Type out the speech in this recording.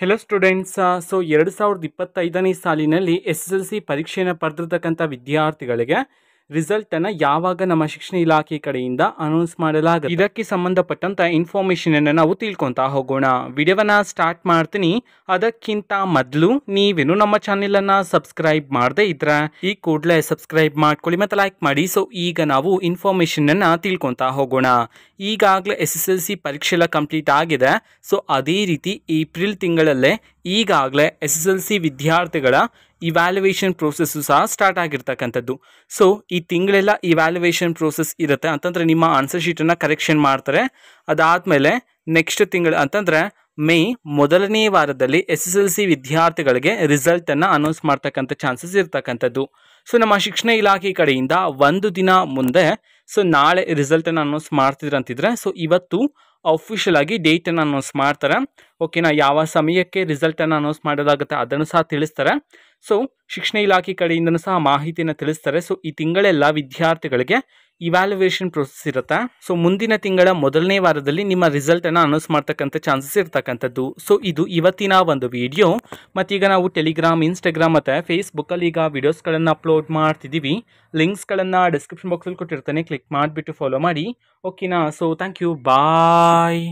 Hello students. 2025ನೇ ಸಾಲಿನಲ್ಲಿ SSLC ಪರೀಕ್ಷೆಯನ್ನು ಬರೆದಿರ್ತಕ್ಕಂಥ ವಿದ್ಯಾರ್ಥಿಗಳಿಗೆ ರಿಸಲ್ಟನ್ನು ಯಾವಾಗ ನಮ್ಮ ಶಿಕ್ಷಣ ಇಲಾಖೆ ಕಡೆಯಿಂದ ಅನೌನ್ಸ್ ಮಾಡಲಾಗುತ್ತೆ, ಇದಕ್ಕೆ ಸಂಬಂಧಪಟ್ಟಂಥ ಇನ್ಫಾರ್ಮೇಷನನ್ನು ನಾವು ತಿಳ್ಕೊತಾ ಹೋಗೋಣ. ವಿಡಿಯೋವನ್ನು ಸ್ಟಾರ್ಟ್ ಮಾಡ್ತೀನಿ. ಅದಕ್ಕಿಂತ ಮೊದಲು ನೀವೇನು ನಮ್ಮ ಚಾನೆಲನ್ನು ಸಬ್ಸ್ಕ್ರೈಬ್ ಮಾಡದೇ ಇದ್ರೆ ಈ ಕೂಡಲೇ ಸಬ್ಸ್ಕ್ರೈಬ್ ಮಾಡ್ಕೊಳ್ಳಿ ಮತ್ತು ಲೈಕ್ ಮಾಡಿ. ಈಗ ನಾವು ಇನ್ಫಾರ್ಮೇಷನನ್ನು ತಿಳ್ಕೊತಾ ಹೋಗೋಣ. ಈಗಾಗಲೇ SSLC ಪರೀಕ್ಷೆ ಎಲ್ಲ ಕಂಪ್ಲೀಟ್ ಆಗಿದೆ. ಅದೇ ರೀತಿ ಏಪ್ರಿಲ್ ತಿಂಗಳಲ್ಲೇ ಈಗಾಗಲೇ SSLC ವಿದ್ಯಾರ್ಥಿಗಳ ಇವ್ಯಾಲ್ಯುವೇಷನ್ ಪ್ರೋಸೆಸ್ಸು ಸಹ ಸ್ಟಾರ್ಟ್ ಆಗಿರ್ತಕ್ಕಂಥದ್ದು. ಈ ತಿಂಗಳೆಲ್ಲ ಇವ್ಯಾಲ್ಯುವೇಷನ್ ಪ್ರೋಸೆಸ್ ಇರುತ್ತೆ ಅಂತಂದರೆ ನಿಮ್ಮ ಆನ್ಸರ್ ಶೀಟನ್ನು ಕರೆಕ್ಷನ್ ಮಾಡ್ತಾರೆ. ಅದಾದಮೇಲೆ ನೆಕ್ಸ್ಟ್ ತಿಂಗಳು ಅಂತಂದರೆ ಮೇ ಮೊದಲನೇ ವಾರದಲ್ಲಿ SSLC ವಿದ್ಯಾರ್ಥಿಗಳಿಗೆ ರಿಸಲ್ಟನ್ನು ಅನೌನ್ಸ್ ಮಾಡ್ತಕ್ಕಂಥ ಚಾನ್ಸಸ್ ಇರ್ತಕ್ಕಂಥದ್ದು. ನಮ್ಮ ಶಿಕ್ಷಣ ಇಲಾಖೆ ಕಡೆಯಿಂದ ಒಂದು ದಿನ ಮುಂದೆ ನಾಳೆ ರಿಸಲ್ಟನ್ನು ಅನೌನ್ಸ್ ಮಾಡ್ತಿದ್ರಂತಿದ್ರೆ ಇವತ್ತು ಅಫಿಷಿಯಲ್ ಆಗಿ ಡೇಟನ್ನು ಅನೌನ್ಸ್ ಮಾಡ್ತಾರೆ. ಓಕೆನಾ, ಯಾವ ಸಮಯಕ್ಕೆ ರಿಸಲ್ಟನ್ನು ಅನೌನ್ಸ್ ಮಾಡೋದಾಗುತ್ತೆ ಅದನ್ನು ಸಹ ತಿಳಿಸ್ತಾರೆ. ಶಿಕ್ಷಣ ಇಲಾಖೆ ಕಡೆಯಿಂದನೂ ಸಹ ಮಾಹಿತಿಯನ್ನು ತಿಳಿಸ್ತಾರೆ. ಈ ತಿಂಗಳೆಲ್ಲ ವಿದ್ಯಾರ್ಥಿಗಳಿಗೆ ಇವ್ಯಾಲ್ಯುವೇಷನ್ ಪ್ರೋಸೆಸ್ ಇರುತ್ತೆ. ಮುಂದಿನ ತಿಂಗಳ ಮೊದಲನೇ ವಾರದಲ್ಲಿ ನಿಮ್ಮ ರಿಸಲ್ಟನ್ನು ಅನೌನ್ಸ್ ಮಾಡ್ತಕ್ಕಂಥ ಚಾನ್ಸಸ್ ಇರ್ತಕ್ಕಂಥದ್ದು. ಇದು ಇವತ್ತಿನ ಒಂದು ವಿಡಿಯೋ. ಮತ್ತೀಗ ನಾವು ಟೆಲಿಗ್ರಾಮ್, ಇನ್ಸ್ಟಾಗ್ರಾಮ್ ಮತ್ತು ಫೇಸ್ಬುಕ್ಕಲ್ಲಿ ಈಗ ವಿಡಿಯೋಸ್ಗಳನ್ನು ಅಪ್ಲೋಡ್ ಮಾಡ್ತಿದ್ದೀವಿ. ಲಿಂಕ್ಸ್ಗಳನ್ನು ಡಿಸ್ಕ್ರಿಪ್ಷನ್ ಬಾಕ್ಸಲ್ಲಿ ಕೊಟ್ಟಿರ್ತೇನೆ, ಕ್ಲಿಕ್ ಮಾಡಿಬಿಟ್ಟು ಫಾಲೋ ಮಾಡಿ. ಓಕೆನಾ, ಥ್ಯಾಂಕ್ ಯು, ಬಾಯ್.